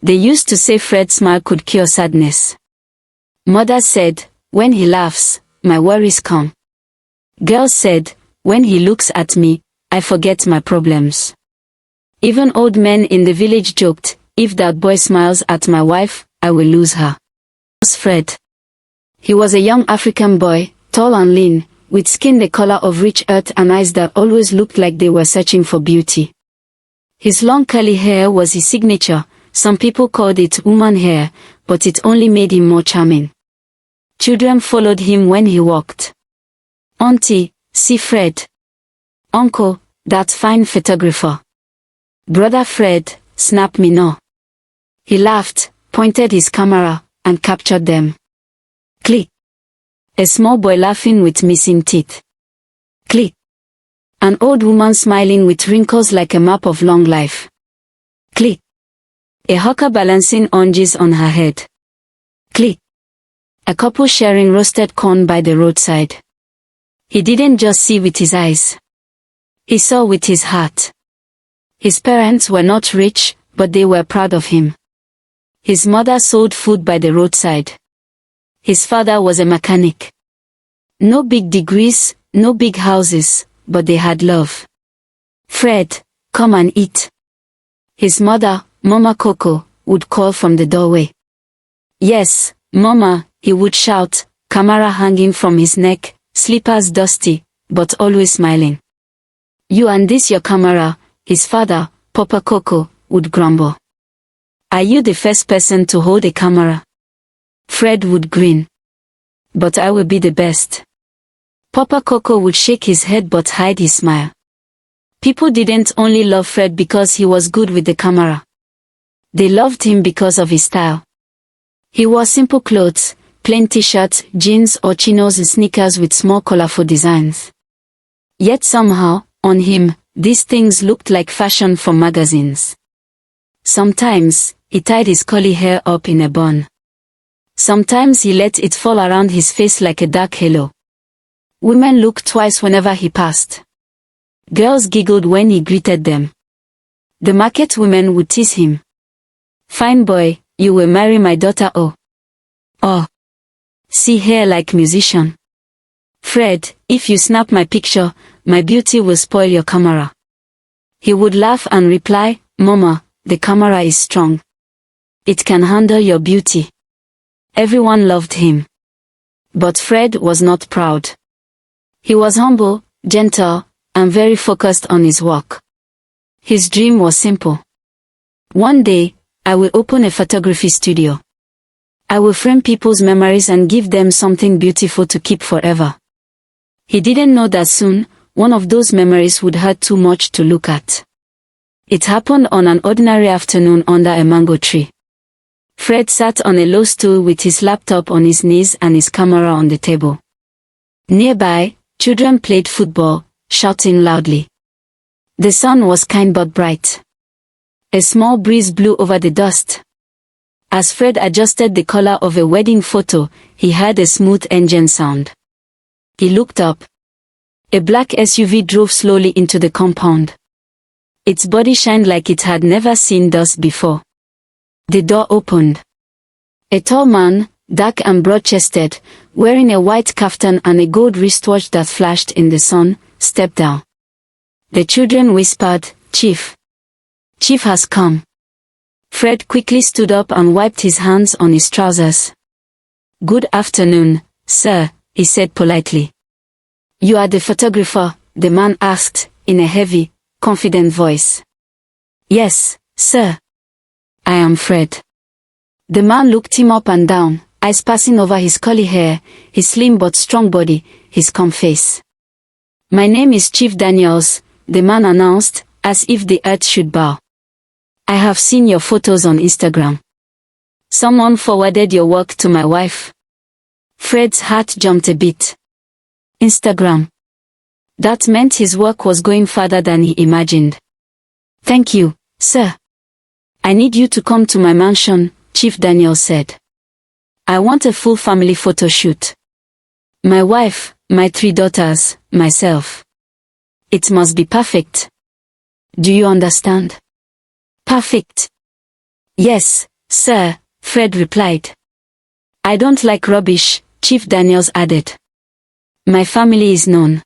They used to say Fred's smile could cure sadness. Mothers said, when he laughs, my worries come. Girls said, when he looks at me, I forget my problems. Even old men in the village joked, if that boy smiles at my wife, I will lose her. Fred. He was a young African boy, tall and lean, with skin the color of rich earth and eyes that always looked like they were searching for beauty. His long curly hair was his signature. Some people called it woman hair, but it only made him more charming. Children followed him when he walked. Auntie, see Fred. Uncle, that fine photographer. Brother Fred, snap me no. He laughed, pointed his camera, and captured them. Click. A small boy laughing with missing teeth. Click. An old woman smiling with wrinkles like a map of long life. Click. A hawker balancing oranges on her head. Click. A couple sharing roasted corn by the roadside. He didn't just see with his eyes. He saw with his heart. His parents were not rich, but they were proud of him. His mother sold food by the roadside. His father was a mechanic. No big degrees, no big houses, but they had love. Fred, come and eat. His mother, Mama Coco, would call from the doorway. Yes, Mama, he would shout, camera hanging from his neck, slippers dusty, but always smiling. You and this your camera, his father, Papa Coco, would grumble. Are you the first person to hold a camera? Fred would grin. But I will be the best. Papa Coco would shake his head but hide his smile. People didn't only love Fred because he was good with the camera. They loved him because of his style. He wore simple clothes, plain t-shirts, jeans or chinos and sneakers with small colorful designs. Yet somehow, on him, these things looked like fashion from magazines. Sometimes, he tied his curly hair up in a bun. Sometimes he let it fall around his face like a dark halo. Women looked twice whenever he passed. Girls giggled when he greeted them. The market women would tease him. Fine boy, you will marry my daughter oh. Oh. See hair like musician. Fred, if you snap my picture, my beauty will spoil your camera. He would laugh and reply, Mama, the camera is strong. It can handle your beauty. Everyone loved him. But Fred was not proud. He was humble, gentle, and very focused on his work. His dream was simple. One day, I will open a photography studio. I will frame people's memories and give them something beautiful to keep forever. He didn't know that soon, one of those memories would hurt too much to look at. It happened on an ordinary afternoon under a mango tree. Fred sat on a low stool with his laptop on his knees and his camera on the table. Nearby, children played football, shouting loudly. The sun was kind but bright. A small breeze blew over the dust. As Fred adjusted the color of a wedding photo, he heard a smooth engine sound. He looked up. A black SUV drove slowly into the compound. Its body shined like it had never seen dust before. The door opened. A tall man, dark and broad-chested, wearing a white kaftan and a gold wristwatch that flashed in the sun, stepped down. The children whispered, Chief. Chief has come. Fred quickly stood up and wiped his hands on his trousers. Good afternoon, sir, he said politely. You are the photographer, the man asked, in a heavy, confident voice. Yes, sir. I am Fred. The man looked him up and down, eyes passing over his curly hair, his slim but strong body, his calm face. My name is Chief Daniels, the man announced, as if the earth should bow. I have seen your photos on Instagram. Someone forwarded your work to my wife. Fred's heart jumped a bit. Instagram. That meant his work was going further than he imagined. Thank you, sir. I need you to come to my mansion, Chief Daniel said. I want a full family photo shoot. My wife, my 3 daughters, myself. It must be perfect. Do you understand? Perfect. Yes, Sir, Fred replied. I don't like rubbish, Chief Daniels added. My family is known.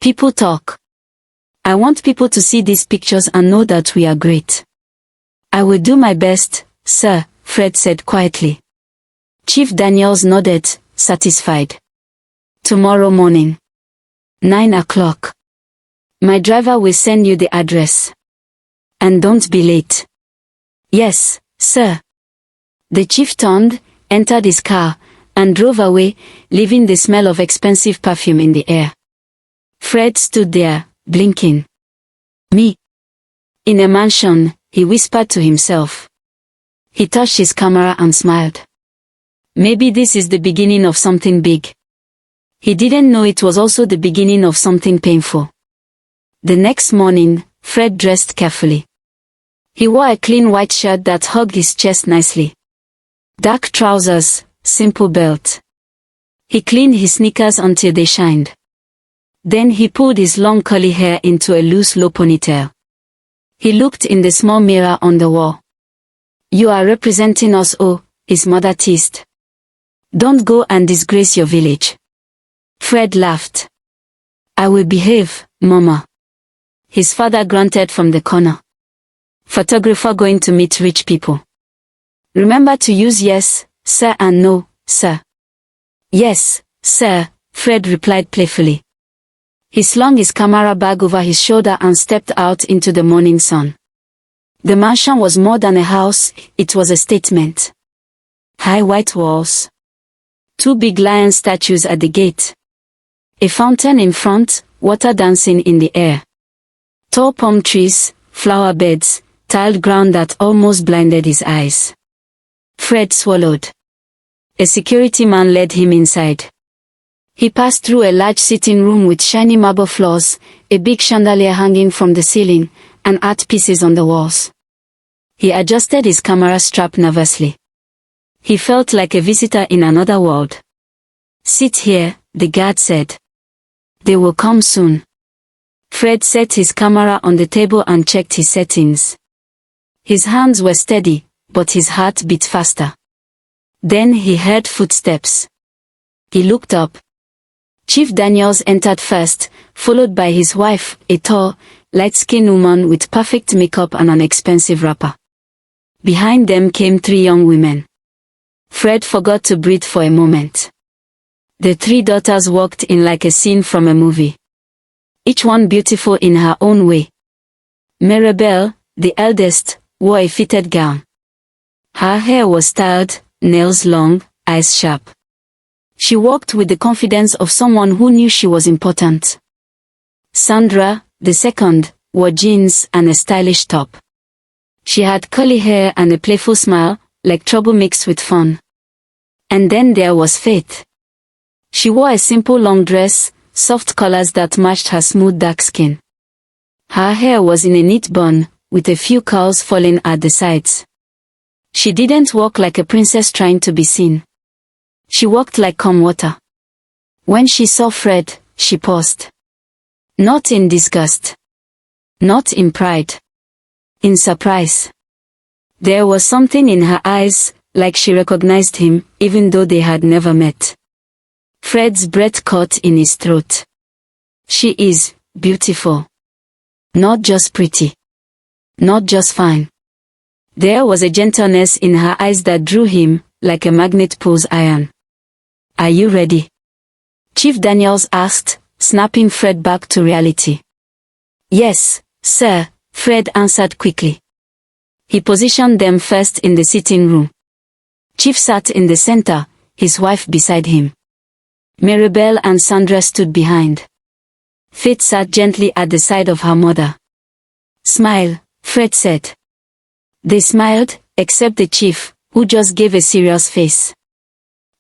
People talk. I want people to see these pictures and know that we are great. I will do my best, sir, Fred said quietly. Chief Daniels nodded, satisfied. Tomorrow morning. 9 o'clock. My driver will send you the address. And don't be late. Yes, sir. The chief turned, entered his car, and drove away, leaving the smell of expensive perfume in the air. Fred stood there, blinking. Me. In a mansion, he whispered to himself. He touched his camera and smiled. Maybe this is the beginning of something big. He didn't know it was also the beginning of something painful. The next morning, Fred dressed carefully. He wore a clean white shirt that hugged his chest nicely. Dark trousers, simple belt. He cleaned his sneakers until they shined. Then he pulled his long curly hair into a loose low ponytail. He looked in the small mirror on the wall. You are representing us, oh, his mother teased. Don't go and disgrace your village. Fred laughed. I will behave, Mama. His father grunted from the corner. Photographer going to meet rich people. Remember to use yes, sir and no, sir. Yes, sir, Fred replied playfully. He slung his camera bag over his shoulder and stepped out into the morning sun. The mansion was more than a house, it was a statement. High white walls. 2 big lion statues at the gate. A fountain in front, water dancing in the air. Tall palm trees, flower beds, tiled ground that almost blinded his eyes. Fred swallowed. A security man led him inside. He passed through a large sitting room with shiny marble floors, a big chandelier hanging from the ceiling, and art pieces on the walls. He adjusted his camera strap nervously. He felt like a visitor in another world. Sit here, the guard said. They will come soon. Fred set his camera on the table and checked his settings. His hands were steady, but his heart beat faster. Then he heard footsteps. He looked up. Chief Daniels entered first, followed by his wife, a tall, light-skinned woman with perfect makeup and an expensive wrapper. Behind them came 3 young women. Fred forgot to breathe for a moment. The 3 daughters walked in like a scene from a movie. Each one beautiful in her own way. Mirabelle, the eldest, wore a fitted gown. Her hair was styled, nails long, eyes sharp. She walked with the confidence of someone who knew she was important. Sandra, the second, wore jeans and a stylish top. She had curly hair and a playful smile, like trouble mixed with fun. And then there was Faith. She wore a simple long dress, soft colors that matched her smooth dark skin. Her hair was in a neat bun, with a few curls falling at the sides. She didn't walk like a princess trying to be seen. She walked like calm water. When she saw Fred, she paused. Not in disgust. Not in pride. In surprise. There was something in her eyes, like she recognized him, even though they had never met. Fred's breath caught in his throat. She is beautiful. Not just pretty. Not just fine. There was a gentleness in her eyes that drew him, like a magnet pulls iron. Are you ready? Chief Daniels asked, snapping Fred back to reality. Yes, sir, Fred answered quickly. He positioned them first in the sitting room. Chief sat in the center, his wife beside him. Mirabelle and Sandra stood behind. Faith sat gently at the side of her mother. Smile, Fred said. They smiled, except the chief, who just gave a serious face.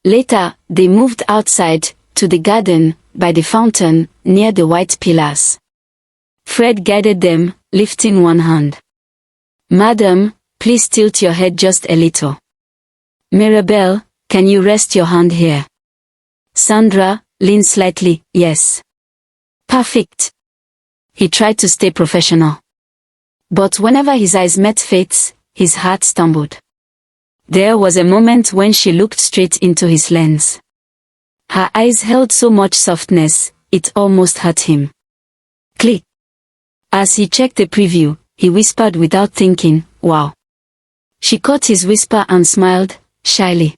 Later, they moved outside, to the garden, by the fountain, near the white pillars. Fred guided them, lifting one hand. Madam, please tilt your head just a little. Mirabelle, can you rest your hand here? Sandra, lean slightly, yes. Perfect. He tried to stay professional. But whenever his eyes met Faith's, his heart stumbled. There was a moment when she looked straight into his lens. Her eyes held so much softness, it almost hurt him. Click. As he checked the preview, he whispered without thinking, "Wow." She caught his whisper and smiled, shyly.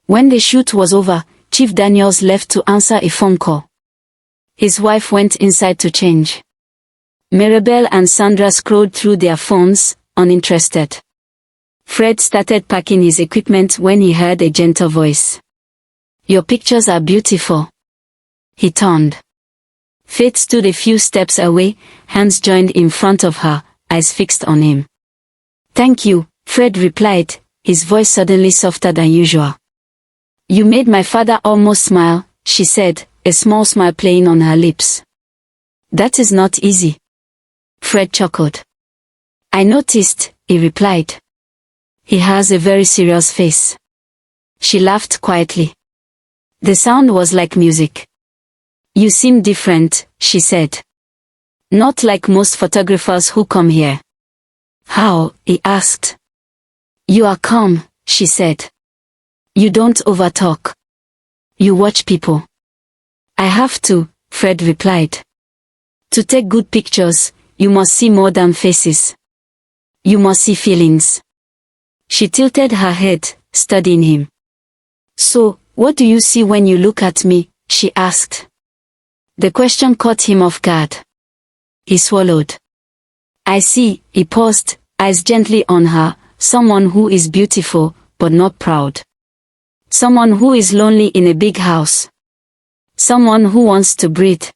When the shoot was over, Chief Daniels left to answer a phone call. His wife went inside to change. Mirabel and Sandra scrolled through their phones, uninterested. Fred started packing his equipment when he heard a gentle voice. "Your pictures are beautiful." He turned. Faith stood a few steps away, hands joined in front of her, eyes fixed on him. "Thank you," Fred replied, his voice suddenly softer than usual. "You made my father almost smile," she said, a small smile playing on her lips. "That is not easy." Fred chuckled. "I noticed," he replied. "He has a very serious face." She laughed quietly. The sound was like music. "You seem different," she said. "Not like most photographers who come here." "How?" he asked. "You are calm," she said. "You don't overtalk. You watch people." "I have to," Fred replied. "To take good pictures, you must see more than faces. You must see feelings." She tilted her head, studying him. "So, what do you see when you look at me?" she asked. The question caught him off guard. He swallowed. "I see," he paused, eyes gently on her, "someone who is beautiful, but not proud. Someone who is lonely in a big house. Someone who wants to breathe."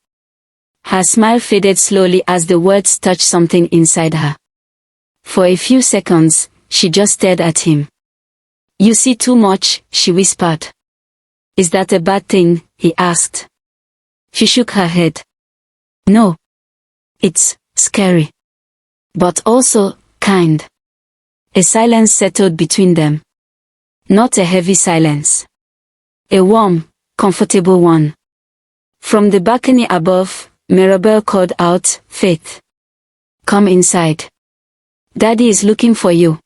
Her smile faded slowly as the words touched something inside her. For a few seconds, she just stared at him. "You see too much," she whispered. "Is that a bad thing?" he asked. She shook her head. "No. It's scary. But also kind." A silence settled between them. Not a heavy silence. A warm, comfortable one. From the balcony above, Mirabel called out, "Faith. Come inside. Daddy is looking for you."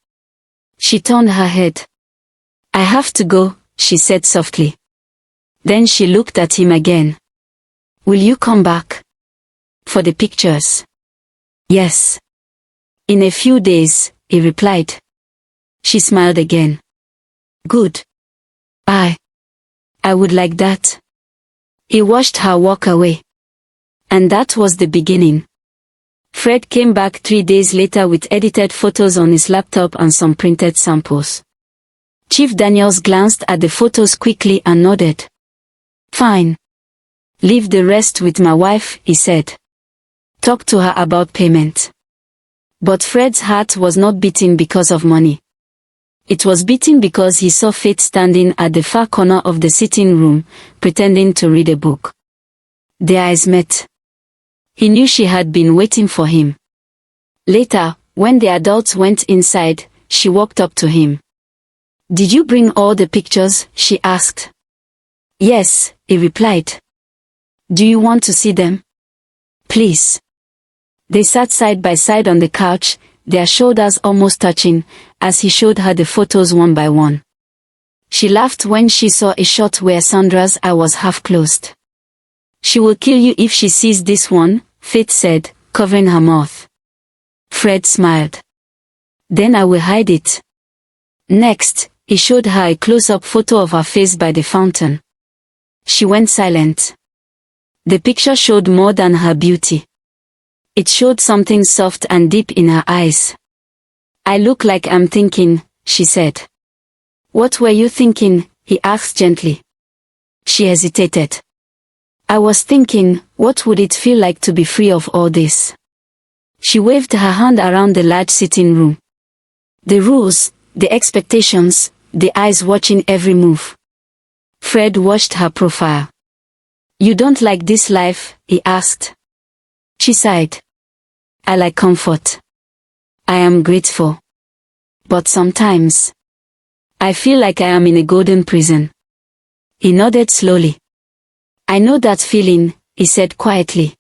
She turned her head. "I have to go," she said softly. Then she looked at him again. "Will you come back? For the pictures?" "Yes. In a few days," he replied. She smiled again. "Good. I would like that." He watched her walk away. And that was the beginning. Fred came back 3 days later with edited photos on his laptop and some printed samples. Chief Daniels glanced at the photos quickly and nodded. "Fine. Leave the rest with my wife," he said. "Talk to her about payment." But Fred's heart was not beating because of money. It was beating because he saw Faith standing at the far corner of the sitting room, pretending to read a book. Their eyes met. He knew she had been waiting for him. Later, when the adults went inside, she walked up to him. "Did you bring all the pictures?" she asked. "Yes," he replied. "Do you want to see them?" "Please." They sat side by side on the couch, their shoulders almost touching, as he showed her the photos one by one. She laughed when she saw a shot where Sandra's eye was half closed. "She will kill you if she sees this one," Faith said, covering her mouth. Fred smiled. "Then I will hide it." Next, he showed her a close-up photo of her face by the fountain. She went silent. The picture showed more than her beauty. It showed something soft and deep in her eyes. "I look like I'm thinking," she said. "What were you thinking?" he asked gently. She hesitated. "I was thinking, what would it feel like to be free of all this?" She waved her hand around the large sitting room. The rules, the expectations, the eyes watching every move. Fred watched her profile. "You don't like this life?" he asked. She sighed. "I like comfort. I am grateful. But sometimes, I feel like I am in a golden prison." He nodded slowly. "I know that feeling," he said quietly.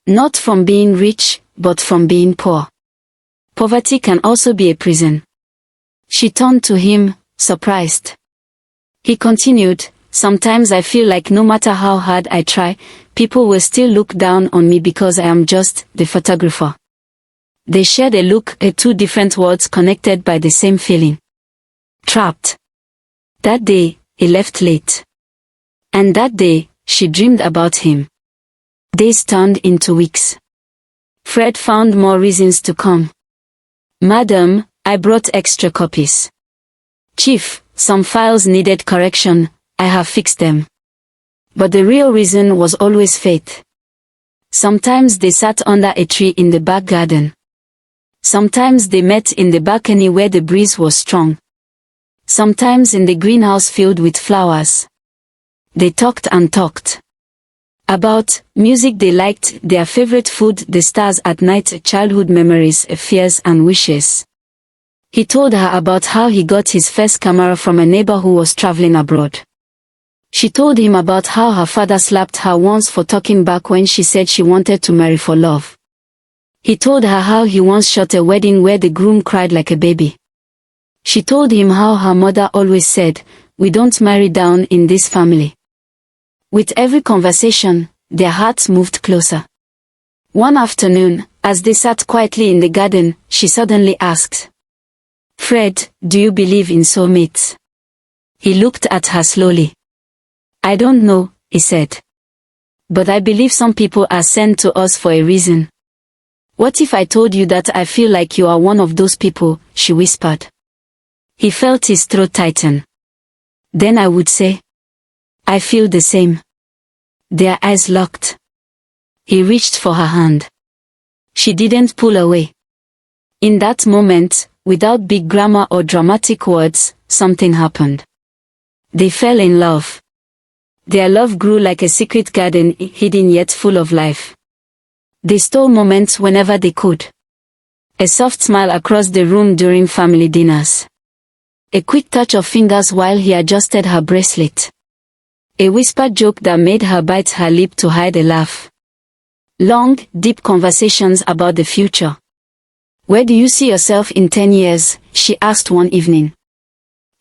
"Not from being rich, but from being poor. Poverty can also be a prison." She turned to him, surprised. He continued, "Sometimes I feel like no matter how hard I try, people will still look down on me because I am just the photographer." They shared a look at two different worlds connected by the same feeling. Trapped. That day, he left late. And that day, she dreamed about him. Days turned into weeks. Fred found more reasons to come. "Madam, I brought extra copies." "Chief, some files needed correction, I have fixed them." But the real reason was always faith. Sometimes they sat under a tree in the back garden. Sometimes they met in the balcony where the breeze was strong. Sometimes in the greenhouse filled with flowers. They talked and talked. About music they liked, their favorite food, the stars at night, childhood memories, fears and wishes. He told her about how he got his first camera from a neighbor who was traveling abroad. She told him about how her father slapped her once for talking back when she said she wanted to marry for love. He told her how he once shot a wedding where the groom cried like a baby. She told him how her mother always said, "We don't marry down in this family." With every conversation, their hearts moved closer. One afternoon, as they sat quietly in the garden, she suddenly asked, "Fred, do you believe in soulmates?" He looked at her slowly. "I don't know," he said. "But I believe some people are sent to us for a reason." "What if I told you that I feel like you are one of those people?" she whispered. He felt his throat tighten. "Then I would say, I feel the same." Their eyes locked. He reached for her hand. She didn't pull away. In that moment, without big grammar or dramatic words, something happened. They fell in love. Their love grew like a secret garden, hidden yet full of life. They stole moments whenever they could. A soft smile across the room during family dinners. A quick touch of fingers while he adjusted her bracelet. A whispered joke that made her bite her lip to hide a laugh. Long, deep conversations about the future. "Where do you see yourself in 10 years?" she asked one evening.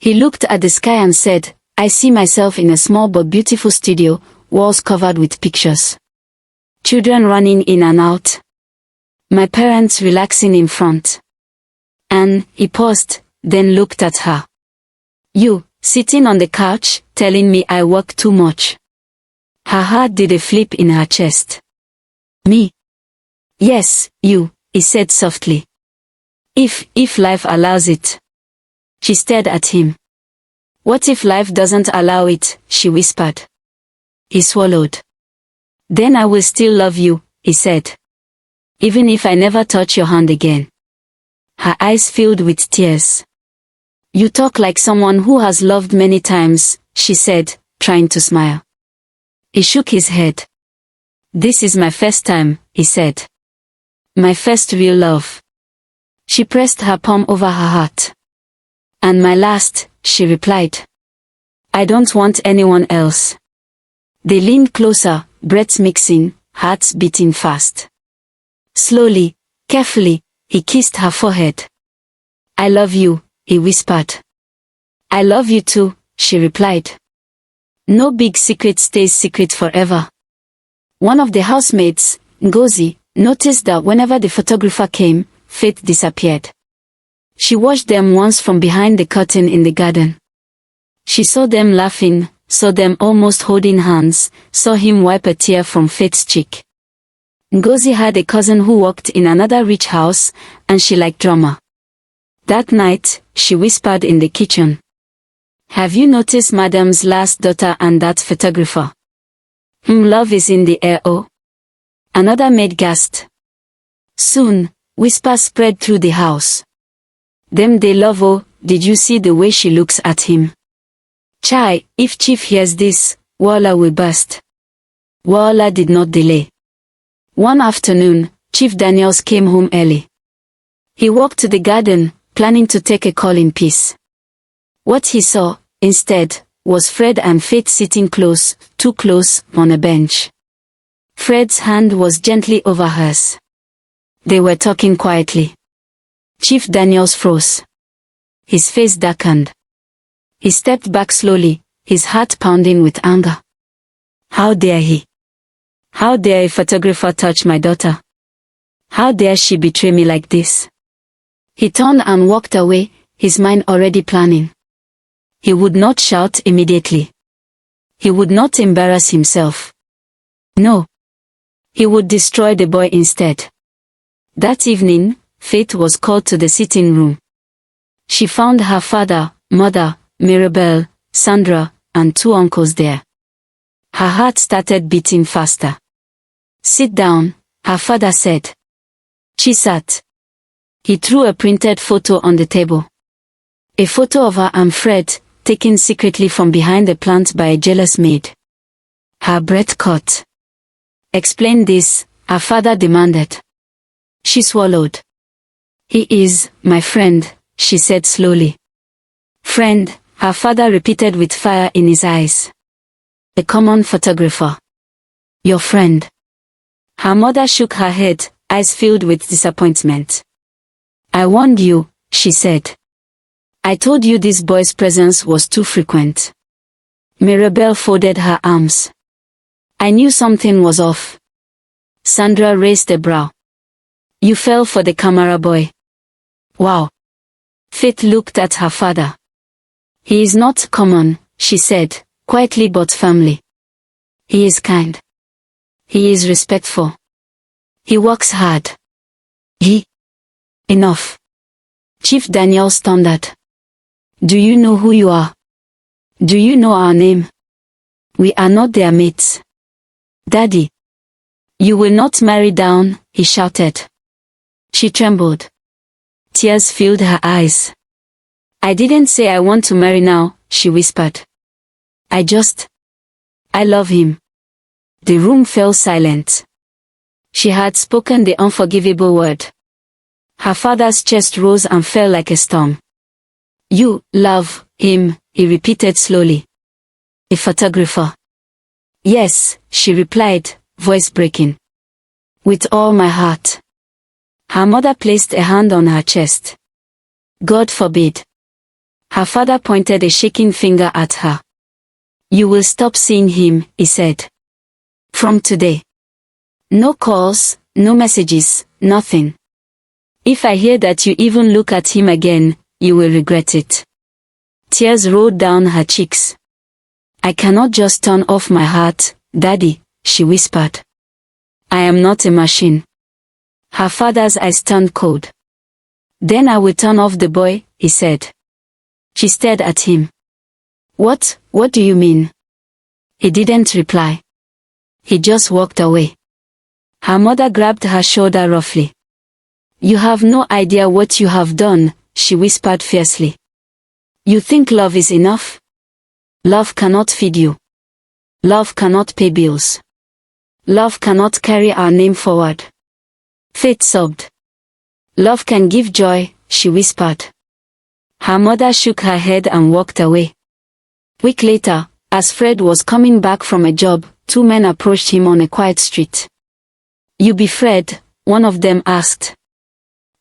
He looked at the sky and said, "I see myself in a small but beautiful studio, walls covered with pictures. Children running in and out. My parents relaxing in front." And he paused, then looked at her. "You, sitting on the couch, telling me I work too much." Her heart did a flip in her chest. "Me?" "Yes, you," he said softly. If life allows it." She stared at him. "What if life doesn't allow it?" she whispered. He swallowed. "Then I will still love you," he said. "Even if I never touch your hand again." Her eyes filled with tears. "You talk like someone who has loved many times," she said, trying to smile. He shook his head. "This is my first time," he said. "My first real love." She pressed her palm over her heart. "And my last," she replied. "I don't want anyone else." They leaned closer, breaths mixing, hearts beating fast. Slowly, carefully, he kissed her forehead. "I love you," he whispered. "I love you too," she replied. No big secret stays secret forever. One of the housemates, Ngozi, noticed that whenever the photographer came, Faith disappeared. She watched them once from behind the curtain in the garden. She saw them laughing, saw them almost holding hands, saw him wipe a tear from Faith's cheek. Ngozi had a cousin who worked in another rich house, and she liked drama. That night, she whispered in the kitchen. "Have you noticed Madam's last daughter and that photographer? Love is in the air, oh." Another maid gasped. Soon, whispers spread through the house. "Them they love, oh, did you see the way she looks at him? Chai, if Chief hears this, Walla will burst." Walla did not delay. One afternoon, Chief Daniels came home early. He walked to the garden, planning to take a call in peace. What he saw, instead, was Fred and Faith sitting close, too close, on a bench. Fred's hand was gently over hers. They were talking quietly. Chief Daniels froze. His face darkened. He stepped back slowly, his heart pounding with anger. How dare he? How dare a photographer touch my daughter? How dare she betray me like this? He turned and walked away, his mind already planning. He would not shout immediately. He would not embarrass himself. No. He would destroy the boy instead. That evening, Faith was called to the sitting room. She found her father, mother, Mirabel, Sandra, and 2 uncles there. Her heart started beating faster. Sit down, her father said. She sat. He threw a printed photo on the table. A photo of her and Fred, taken secretly from behind the plant by a jealous maid. Her breath caught. Explain this, her father demanded. She swallowed. He is my friend, she said slowly. Friend, her father repeated with fire in his eyes. A common photographer. Your friend. Her mother shook her head, eyes filled with disappointment. I warned you, she said. I told you this boy's presence was too frequent. Mirabel folded her arms. I knew something was off. Sandra raised a brow. You fell for the camera boy. Wow. Faith looked at her father. He is not common, she said, quietly but firmly. He is kind. He is respectful. He works hard. Enough. Chief Daniels thundered. Do you know who you are? Do you know our name? We are not their mates. Daddy. You will not marry down, he shouted. She trembled. Tears filled her eyes. I didn't say I want to marry now, she whispered. I love him. The room fell silent. She had spoken the unforgivable word. Her father's chest rose and fell like a storm. You love him, he repeated slowly. A photographer. Yes, she replied, voice breaking. With all my heart. Her mother placed a hand on her chest. God forbid. Her father pointed a shaking finger at her. You will stop seeing him, he said. From today. No calls, no messages, nothing. If I hear that you even look at him again, you will regret it. Tears rolled down her cheeks. I cannot just turn off my heart, Daddy, she whispered. I am not a machine. Her father's eyes turned cold. Then I will turn off the boy, he said. She stared at him. What do you mean? He didn't reply. He just walked away. Her mother grabbed her shoulder roughly. You have no idea what you have done, she whispered fiercely. You think love is enough? Love cannot feed you. Love cannot pay bills. Love cannot carry our name forward. Faith sobbed. Love can give joy, she whispered. Her mother shook her head and walked away. A week later, as Fred was coming back from a job, 2 men approached him on a quiet street. You be Fred? One of them asked.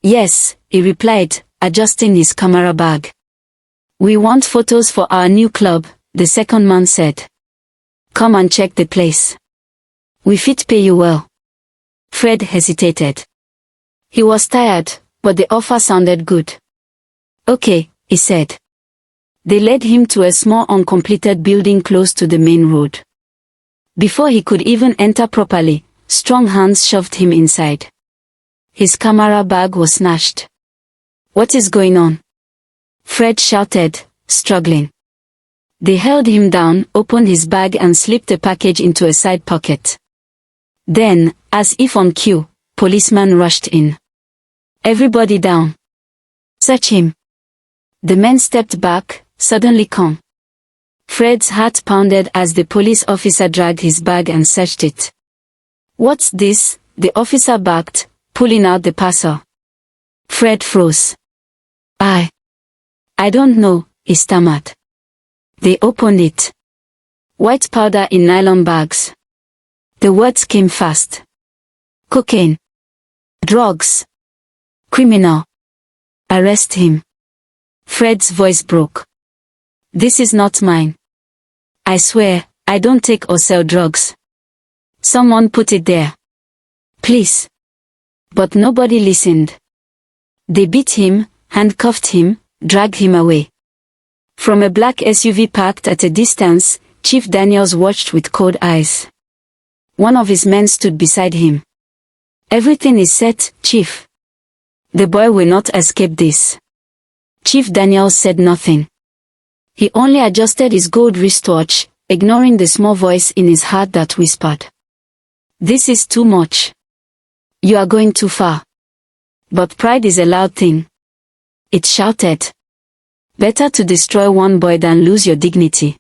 Yes, he replied, adjusting his camera bag. We want photos for our new club, the second man said. Come and check the place. We fit pay you well. Fred hesitated. He was tired, but the offer sounded good. Okay, he said. They led him to a small uncompleted building close to the main road. Before he could even enter properly, strong hands shoved him inside. His camera bag was snatched. What is going on? Fred shouted, struggling. They held him down, opened his bag and slipped a package into a side pocket. Then, as if on cue, policemen rushed in. Everybody down. Search him. The men stepped back, suddenly calm. Fred's heart pounded as the police officer dragged his bag and searched it. What's this? The officer barked, pulling out the parcel. Fred froze. I don't know, he stammered. They opened it. White powder in nylon bags. The words came fast. Cocaine. Drugs. Criminal. Arrest him. Fred's voice broke. This is not mine. I swear, I don't take or sell drugs. Someone put it there. Please. But nobody listened. They beat him, handcuffed him, dragged him away. From a black SUV parked at a distance, Chief Daniels watched with cold eyes. One of his men stood beside him. Everything is set, Chief. The boy will not escape this. Chief Daniels said nothing. He only adjusted his gold wristwatch, ignoring the small voice in his heart that whispered. This is too much. You are going too far. But pride is a loud thing. It shouted. Better to destroy one boy than lose your dignity.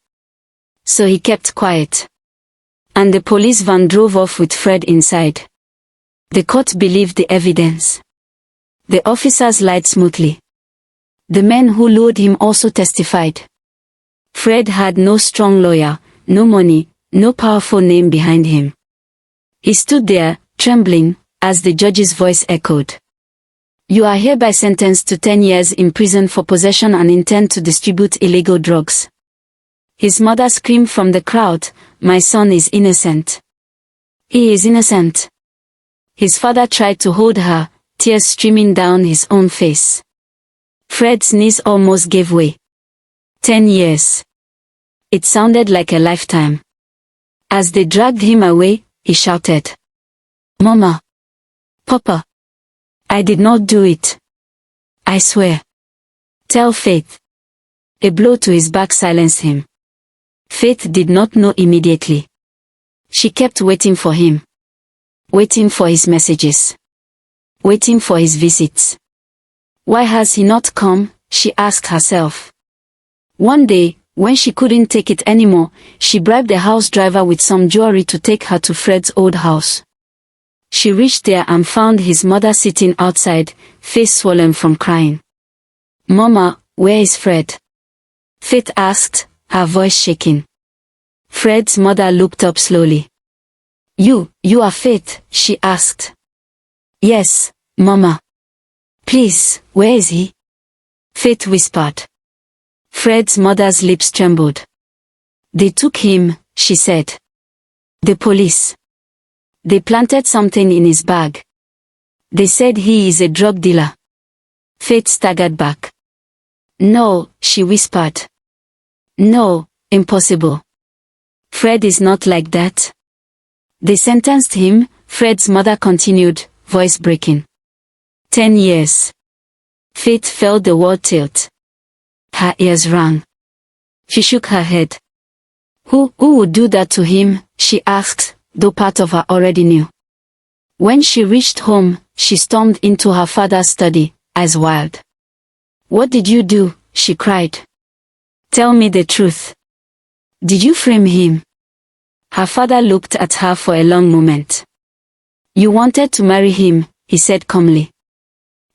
So he kept quiet. And the police van drove off with Fred inside. The court believed the evidence. The officers lied smoothly. The men who lured him also testified. Fred had no strong lawyer, no money, no powerful name behind him. He stood there, trembling, as the judge's voice echoed. You are hereby sentenced to 10 years in prison for possession and intent to distribute illegal drugs. His mother screamed from the crowd, My son is innocent. He is innocent. His father tried to hold her, tears streaming down his own face. Fred's knees almost gave way. 10 years. It sounded like a lifetime. As they dragged him away, he shouted. Mama. Papa. I did not do it. I swear. Tell Faith. A blow to his back silenced him. Faith did not know immediately. She kept waiting for him. Waiting for his messages. Waiting for his visits. Why has he not come? She asked herself. One day, when she couldn't take it anymore, she bribed the house driver with some jewelry to take her to Fred's old house. She reached there and found his mother sitting outside, face swollen from crying. Mama, where is Fred? Faith asked, her voice shaking. Fred's mother looked up slowly. You are Faith, she asked. Yes, Mama. Please, where is he? Faith whispered. Fred's mother's lips trembled. They took him, she said. The police. They planted something in his bag. They said he is a drug dealer. Faith staggered back. No, she whispered. No, impossible. Fred is not like that. They sentenced him, Fred's mother continued, voice breaking. 10 years. Faith felt the world tilt. Her ears rang. She shook her head. Who would do that to him? She asked, though part of her already knew. When she reached home, she stormed into her father's study, eyes wild. What did you do? She cried. Tell me the truth. Did you frame him? Her father looked at her for a long moment. You wanted to marry him, he said calmly.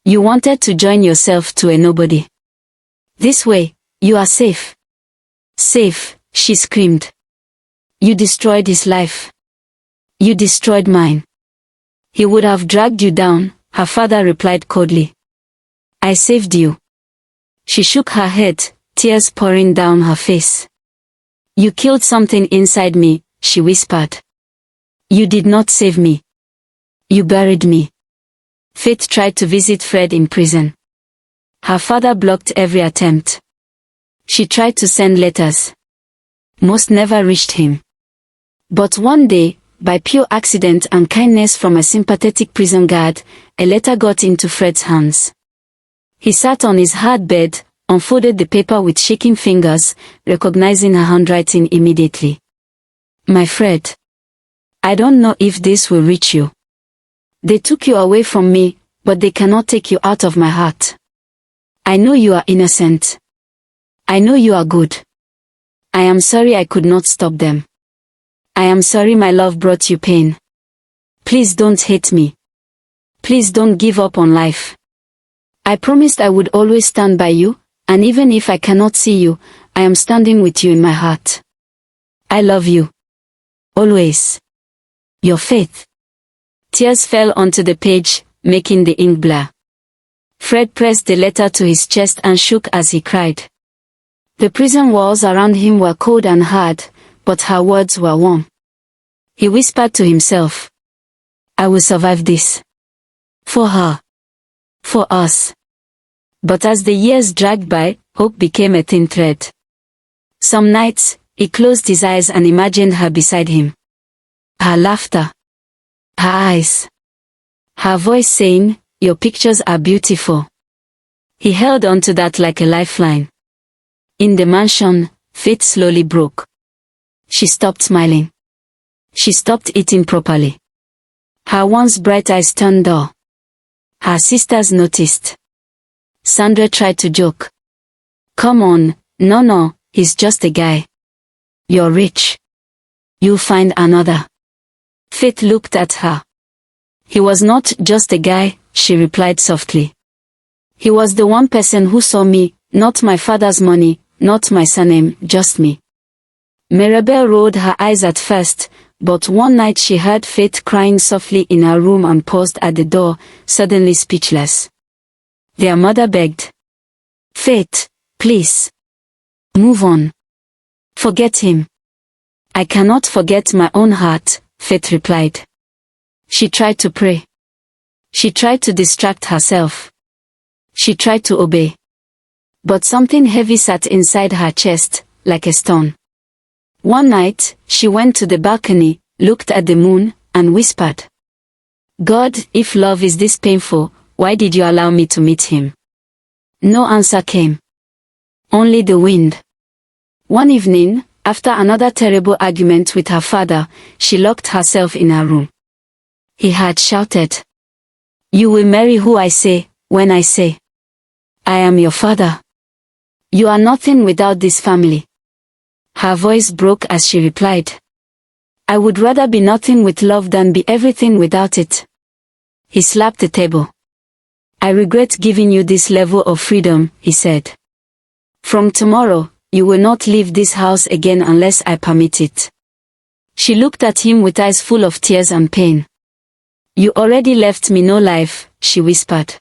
You wanted to join yourself to a nobody. This way, you are safe. Safe, she screamed. You destroyed his life. You destroyed mine. He would have dragged you down, her father replied coldly. I saved you. She shook her head, tears pouring down her face. You killed something inside me, she whispered. You did not save me. You buried me. Faith tried to visit Fred in prison. Her father blocked every attempt. She tried to send letters. Most never reached him. But one day, by pure accident and kindness from a sympathetic prison guard, a letter got into Fred's hands. He sat on his hard bed, unfolded the paper with shaking fingers, recognizing her handwriting immediately. My Fred. I don't know if this will reach you. They took you away from me, but they cannot take you out of my heart. I know you are innocent. I know you are good. I am sorry I could not stop them. I am sorry my love brought you pain. Please don't hate me. Please don't give up on life. I promised I would always stand by you, and even if I cannot see you, I am standing with you in my heart. I love you. Always. Your Faith. Tears fell onto the page, making the ink blur. Fred pressed the letter to his chest and shook as he cried. The prison walls around him were cold and hard, but her words were warm. He whispered to himself, "I will survive this. For her. For us." But as the years dragged by, hope became a thin thread. Some nights, he closed his eyes and imagined her beside him. Her laughter. Her eyes. Her voice saying, "Your pictures are beautiful." He held on to that like a lifeline. In the mansion, faith slowly broke. She stopped smiling. She stopped eating properly. Her once bright eyes turned dull. Her sisters noticed. Sandra tried to joke. "Come on, no, he's just a guy. You're rich. You'll find another." Faith looked at her. "He was not just a guy," she replied softly. "He was the one person who saw me, not my father's money, not my surname, just me." Mirabelle rolled her eyes at first, but one night she heard Faith crying softly in her room and paused at the door, suddenly speechless. Their mother begged. "Faith, please. Move on. Forget him." "I cannot forget my own heart," Faith replied. She tried to pray. She tried to distract herself. She tried to obey. But something heavy sat inside her chest, like a stone. One night, she went to the balcony, looked at the moon, and whispered, "God, if love is this painful, why did you allow me to meet him?" No answer came. Only the wind. One evening, after another terrible argument with her father, she locked herself in her room. He had shouted, "You will marry who I say, when I say. I am your father. You are nothing without this family." Her voice broke as she replied, "I would rather be nothing with love than be everything without it." He slapped the table. "I regret giving you this level of freedom," he said. "From tomorrow, you will not leave this house again unless I permit it." She looked at him with eyes full of tears and pain. "You already left me no life," she whispered.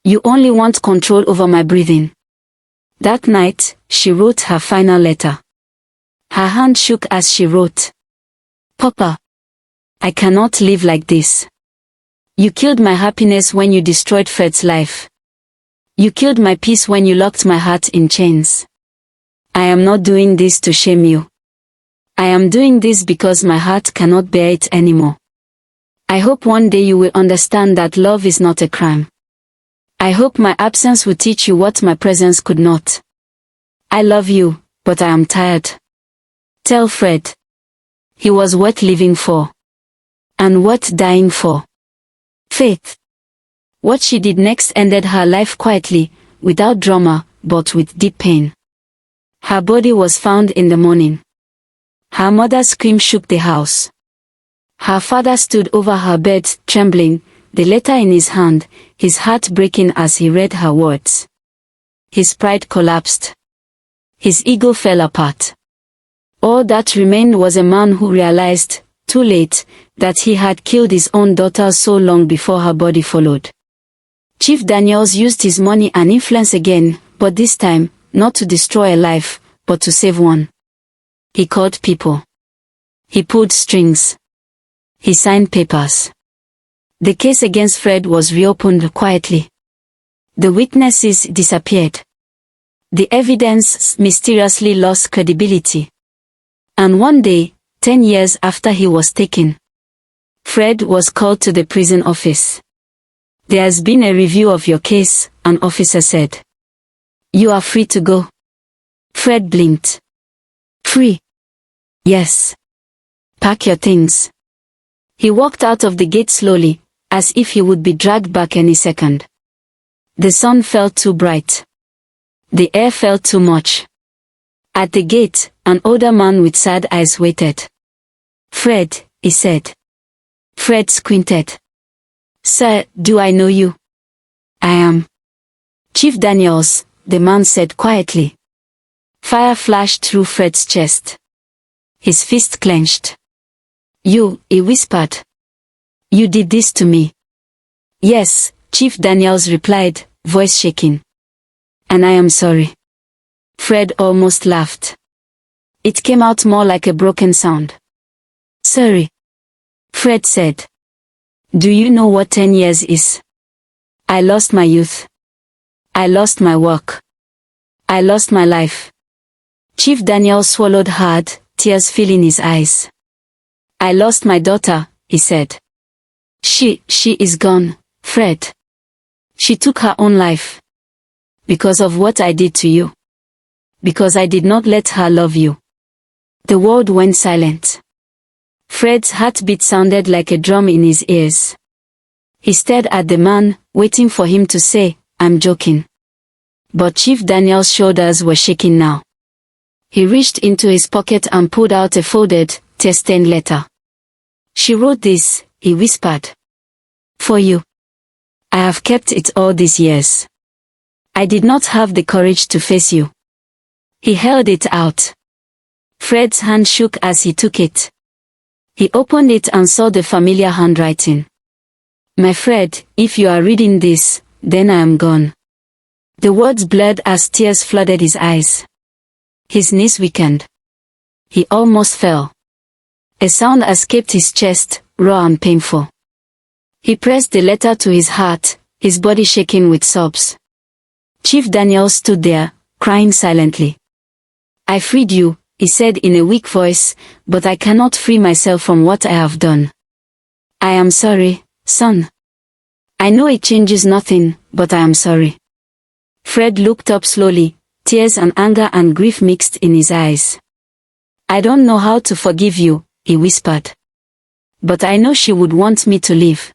"You only want control over my breathing." That night, she wrote her final letter. Her hand shook as she wrote, "Papa, I cannot live like this. You killed my happiness when you destroyed Fred's life. You killed my peace when you locked my heart in chains. I am not doing this to shame you. I am doing this because my heart cannot bear it anymore. I hope one day you will understand that love is not a crime. I hope my absence will teach you what my presence could not. I love you, but I am tired. Tell Fred. He was worth living for. And worth dying for." Faith. What she did next ended her life quietly, without drama, but with deep pain. Her body was found in the morning. Her mother's scream shook the house. Her father stood over her bed, trembling, the letter in his hand, his heart breaking as he read her words. His pride collapsed. His ego fell apart. All that remained was a man who realized, too late, that he had killed his own daughter so long before her body followed. Chief Daniels used his money and influence again, but this time, not to destroy a life, but to save one. He called people. He pulled strings. He signed papers. The case against Fred was reopened quietly. The witnesses disappeared. The evidence mysteriously lost credibility. And one day, 10 years after he was taken, Fred was called to the prison office. "There has been a review of your case," an officer said. "You are free to go." Fred blinked. "Free?" "Yes. Pack your things." He walked out of the gate slowly, as if he would be dragged back any second. The sun felt too bright. The air felt too much. At the gate, an older man with sad eyes waited. "Fred," he said. Fred squinted. "Sir, do I know you?" "I am Chief Daniels," the man said quietly. Fire flashed through Fred's chest. His fist clenched. "You," he whispered. "You did this to me." "Yes, Chief Daniels replied, voice shaking. And I am sorry. Fred almost laughed. It came out more like a broken sound. Sorry. Fred said. Do you know what 10 years is? I lost my youth. I lost my work. I lost my life. Chief Daniels swallowed hard, tears filling his eyes. I lost my daughter, he said. She is gone, Fred. She took her own life. Because of what I did to you. Because I did not let her love you. The world went silent. Fred's heartbeat sounded like a drum in his ears. He stared at the man, waiting for him to say, I'm joking. But Chief Daniels' shoulders were shaking now. He reached into his pocket and pulled out a folded, tear-stained letter. She wrote this, he whispered. For you. I have kept it all these years. I did not have the courage to face you. He held it out. Fred's hand shook as he took it. He opened it and saw the familiar handwriting. My Fred, if you are reading this, then I am gone. The words blurred as tears flooded his eyes. His knees weakened. He almost fell. A sound escaped his chest, raw and painful. He pressed the letter to his heart, his body shaking with sobs. Chief Daniels stood there, crying silently. I freed you, he said in a weak voice, but I cannot free myself from what I have done. I am sorry, son. I know it changes nothing, but I am sorry. Fred looked up slowly, tears and anger and grief mixed in his eyes. I don't know how to forgive you, he whispered. But I know she would want me to live.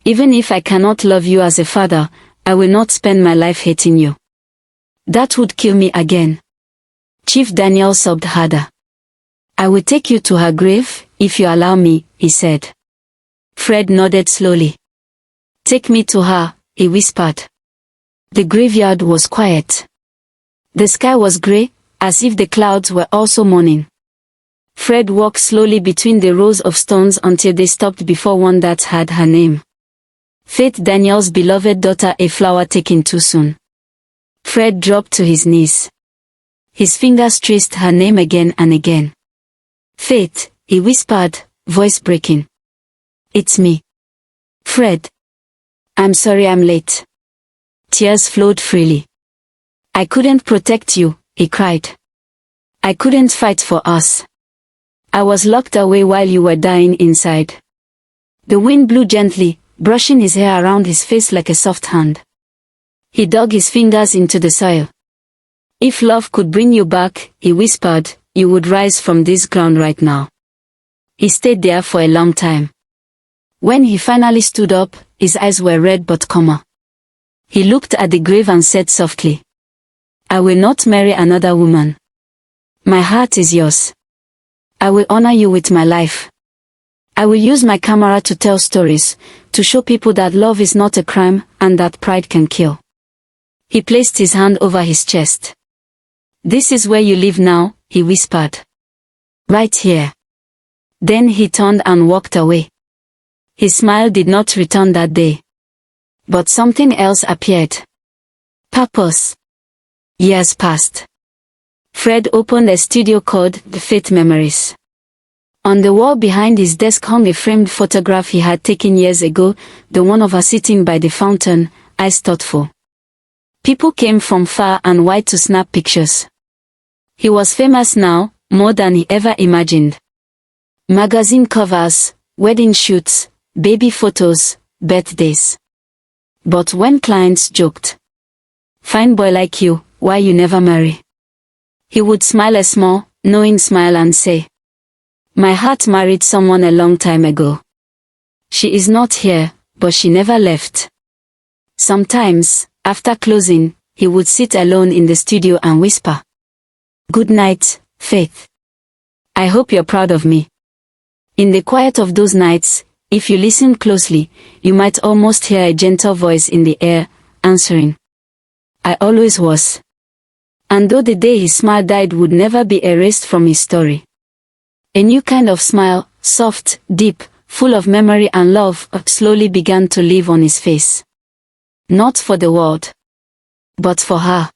Even if I cannot love you as a father, I will not spend my life hating you. That would kill me again. Chief Daniel sobbed harder. I will take you to her grave, if you allow me, he said. Fred nodded slowly. Take me to her, he whispered. The graveyard was quiet. The sky was grey, as if the clouds were also mourning. Fred walked slowly between the rows of stones until they stopped before one that had her name. Faith Daniels' beloved daughter, a flower taken too soon. Fred dropped to his knees. His fingers traced her name again and again. Faith, he whispered, voice breaking. It's me. Fred. I'm sorry I'm late. Tears flowed freely. I couldn't protect you, he cried. I couldn't fight for us. I was locked away while you were dying inside. The wind blew gently, brushing his hair around his face like a soft hand. He dug his fingers into the soil. If love could bring you back, he whispered, you would rise from this ground right now. He stayed there for a long time. When he finally stood up, his eyes were red but calmer. He looked at the grave and said softly, I will not marry another woman. My heart is yours. I will honor you with my life. I will use my camera to tell stories, to show people that love is not a crime and that pride can kill. He placed his hand over his chest. This is where you live now, he whispered. Right here. Then he turned and walked away. His smile did not return that day. But something else appeared. Purpose. Years passed. Fred opened a studio called The Faith Memories. On the wall behind his desk hung a framed photograph he had taken years ago, the one of her sitting by the fountain, eyes thoughtful. People came from far and wide to snap pictures. He was famous now, more than he ever imagined. Magazine covers, wedding shoots, baby photos, birthdays. But when clients joked, fine boy like you, why you never marry? He would smile a small, knowing smile and say, my heart married someone a long time ago. She is not here, but she never left. Sometimes, after closing, he would sit alone in the studio and whisper, good night, Faith. I hope you're proud of me. In the quiet of those nights, if you listen closely, you might almost hear a gentle voice in the air, answering, I always was. And though the day his smile died would never be erased from his story. A new kind of smile, soft, deep, full of memory and love, slowly began to live on his face. Not for the world. But for her.